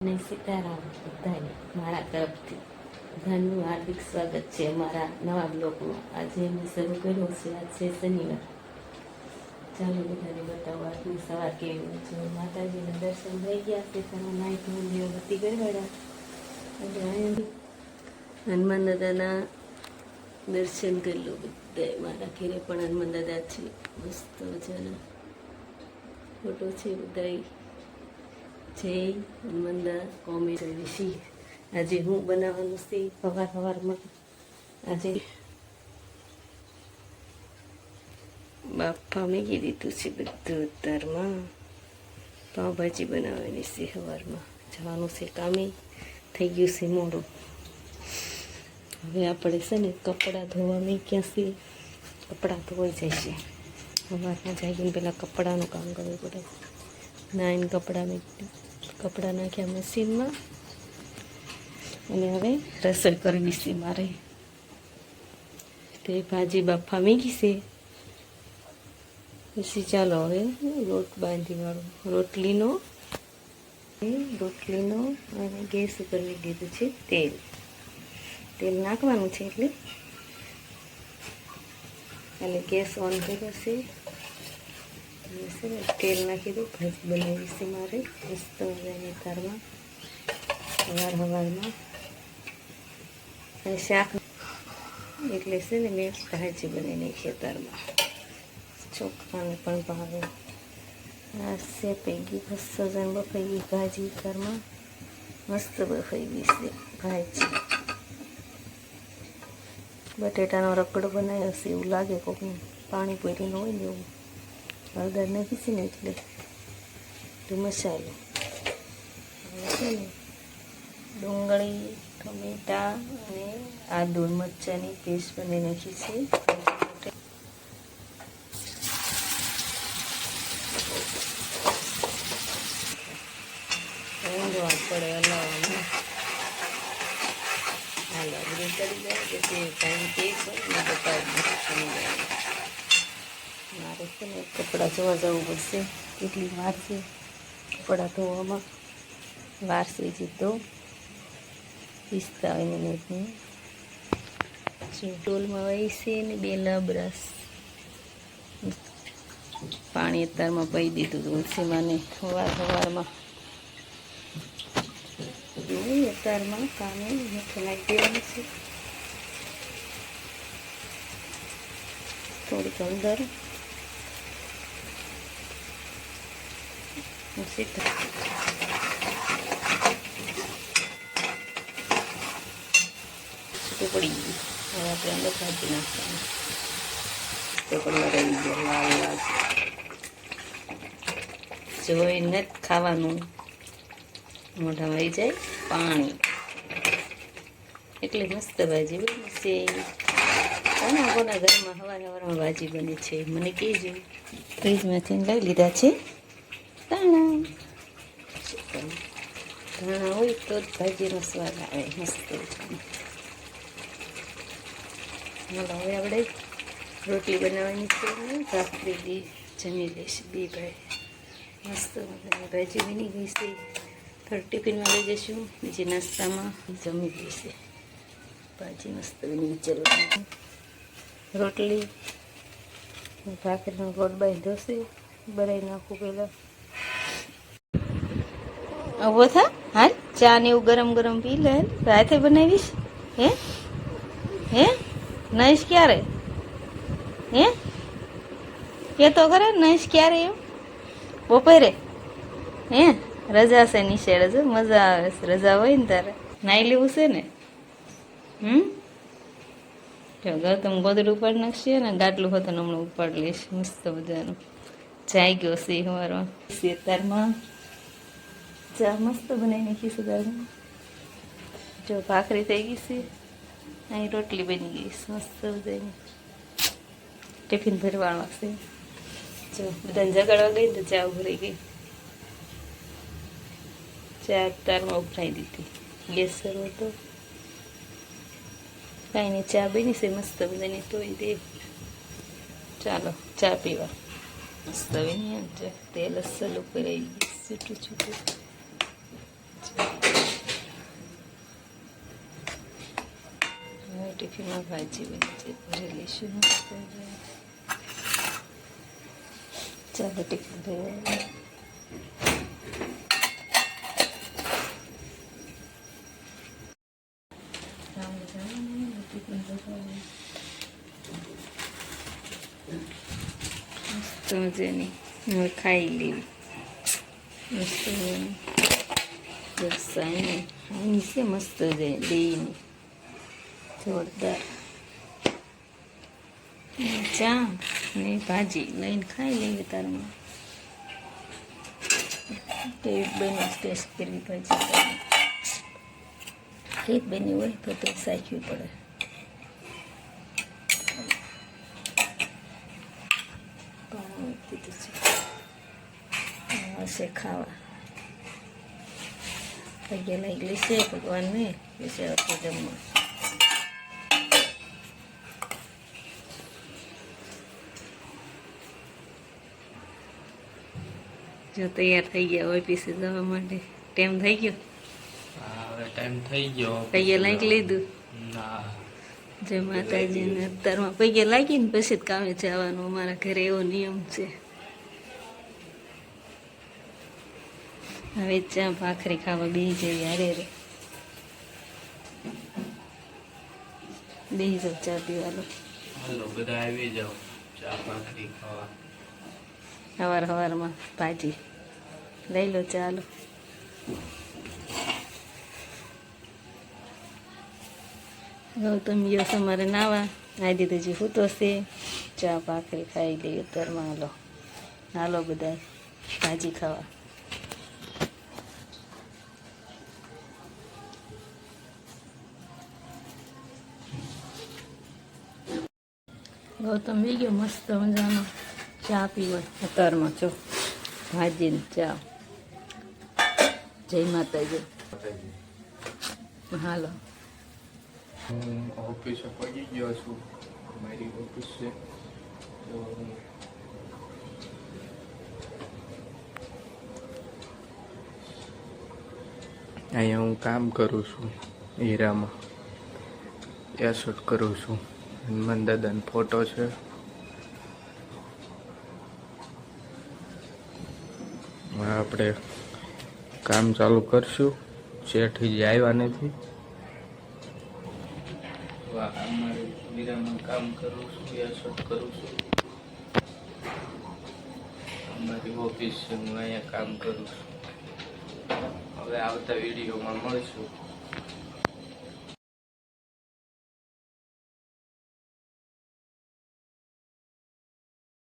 અને સીતારામ બધાને મારા તરફથી બધાનું હાર્દિક સ્વાગત છે અમારા નવા બ્લોગમાં. આજે અમે શરૂ કર્યો છે, આજ છે શનિવાર. ચાલો બધાને બતાવો આજની સવાર કેવી હોય છે. માતાજીના દર્શન થઈ ગયા, સીતારામ નાઈ ધોઈને દીવબત્તી કરવાડા. એટલે હનુમાન દાદાના દર્શન કરી લો બધા. મારા ઘેરે પણ હનુમાન દાદા છે, મસ્ત મજાના ફોટો છે બધા. જય હનુમાનદા કોમેન્ટ વિશે આજે હું બનાવવાનું છે સવારમાં. આજે બાફા મેગી દીધું છે બધું અત્યારમાં. પાવભાજી બનાવવાની છે સવારમાં. જવાનું છે કામે, થઈ ગયું છે મોડું. હવે આપણે છે ને કપડાં ધોવા મૂક્યા છે, કપડાં ધોઈ જશે. સવારમાં જાગીને પહેલાં કપડાનું કામ કરવું પડે. નાઈને કપડાં નાખ્યા મશીનમાં અને હવે રસોઈ કરવી છે મારે. તે ભાજી બાફા મૂકી છે. પછી ચાલો હવે લોટ બાંધી વાળું રોટલીનો અને ગેસ ઉપર મૂકી દીધું છે તેલ નાખવાનું છે એટલે ગેસ ઓન કર્યો છે. તેલ નાખી દઉં. ભાજી બનાવી છે મારે મસ્ત મજાની તારમાં સવારમાં શાક એટલે છે ને મેં ભાજી બનાવીને ખેતરમાં છોકરાને પણ ભાવે. આ શેપાઈ ગઈ મસ્ત જણ બફાઈ ગઈ ભાજી તારમાં, મસ્ત બફાઈ ગઈ છે ભાજી. બટેટાનો રગડો બનાવ્યો છે એવું લાગે, કોકને પાણીપુરીનો હોય ને એવું. હળદર નાખી છે ને એટલે મસાલો છે ને ડુંગળી, ટમેટા અને આદુ મરચાંની પેસ્ટ બની નાખી છે. પડે હલાવવાનું. હાલો બધું ચડી જાય પછી ટાઈમ કેક હોય ને બતાવી મારે છે ને કપડાં જોવા જવું પડશે. કેટલી વાર છે કપડાં ધોવામાં, વાર છે જે તો 45 મિનિટની. ડોલમાં વહી છે ને 2 લબરસ પાણી અત્યારમાં પી દીધું તુલસીમાં ને સવારમાં અત્યારમાં કામે મીઠું નાખી દેવાનું છે. થોડીક હળદર છૂટું પડી ગયું. હવે આપણે અંદર ભાજી નાખવાનું. તો કલર આવી ગયો લાલ લાલ. જોઈને જ ખાવાનું, મોઢામાં આવી જાય પાણી. એટલે મસ્ત ભાજી બની છે. કોના ઘરમાં સવારમાં ભાજી બને છે મને કહેજો. ફ્રીજમાંથી લઈ લીધા છે ધાણા હોય તો જ ભાજીનો સ્વાદ આવે મસ્ત. હાલો હવે આપણે રોટલી બનાવવાની છે. ભાખરી જમી લઈશ બે ભાઈ. મસ્ત મજાની ભાજી બની ગઈ છે. થોડું ટિફિનમાં લઈ જઈશું, બીજી નાસ્તામાં જમી લઈશે. ભાજી મસ્ત બની ચલવાની. રોટલી ભાખરીનો લોટ બાંધ્યો છે, બનાવી નાખું પહેલાં. ઉભો થા, હાલ ચા ને એવું ગરમ ગરમ પી લે. રાતે બનાવીશ હે નઈશ ક્યારે કે તો ખરે નઈશ ક્યારે એમ બપોરે રજા છે નિશેડે છે, મજા આવે છે. રજા હોય ને તારે નાઈ લેવું છે ને. જો ગૌતમ ગોદડું ઉપાડી નાખશે ને ગાટલું હતું ને હમણાં ઉપાડી લઈશ. મસ્ત મજાનું ચાઈ ગયો છે સવારમાં. અત્યારમાં ચા મસ્ત બનાવી નાખી છે દારમાં. જો ભાખરી થઈ ગઈ છે, અહીં રોટલી બની ગઈ છે મસ્ત બધાની. ટિફિન ભરવાનો છે. જો બધાને જગાડવા ગઈ તો ચા ઉભરાઈ ગઈ. ચા તારમાં ઉભરાઈ દીધી. ગેસ શરૂ હતો. કાંઈ નહીં, ચા બની છે મસ્ત બધાની તોય દે. ચાલો ચા પીવા. મસ્ત બની તેલ અસલ ઉપર આવી ગઈ છૂટું છૂટું. ટિફિનમાં ભાજી ભરી લઈશું. ચાલો ટિફિન ભરી મસ્ત મજાની હવે ખાઈ લેવી. મસ્ત વ્યવસાય આની છે મસ્ત છે દેવીની જોરદાર. ચા ને ભાજી લઈને ખાઈ લેવી તારમાં. એક બેનો ટેસ્ટ કરવી ભાજી એક બેની હોય તો સાચવી પડે. હશે ખાવા પગે લાગી છે ભગવાનને વિશે હતું જમવા. જો તૈયાર થઈ ગયા ઓફિસે જવા માટે ટાઈમ થઈ ગયો. હવે ટાઈમ થઈ ગયો. પગે લાગી લીધું. ના જય માતાજીને અત્યારમાં પગે લાગીને પછી જ કામે જવાનું. અમારા ઘરે એવો નિયમ છે. હવે ચા ભાખરી ખાવા બે જેવી હારે રે બે જાવ ચા પીવાનો. હાલો બધા આવી જાઓ ચા ભાખરી ખાવા. સવારમાં ભાજી લઈ લો. ચાલો ગૌતમ યસ અમારે નાવા આદિ તો જે હું તો છે. ચા ભાખરી ખાઈ લઈએ તરમાં. હાલો હાલો બધા ભાજી ખાવા. ગૌતમ બી ગયો મસ્ત મજાનો ચા પીવા અત્યારમાં. જો ભાજી ને ચા. જય માતાજી. હાલો હું ઓફિસે પહોંચી ગયો છું. મારી ઓફિસ છે તો અહીંયા હું કામ કરું છું. હીરામાં એશૂટ કરું છું. હનુમાન દાદાનો ફોટો છે. હવે આપણે કામ ચાલુ કરશું. શેઠ હજી આવ્યા નથી. અમારે હીરામાં કામ કરું છું. એશૂટ કરું છું. અમારી ઓફિસ છે. હું અહીંયા કામ કરું છું. હવે આવતા વિડીયોમાં મળશું.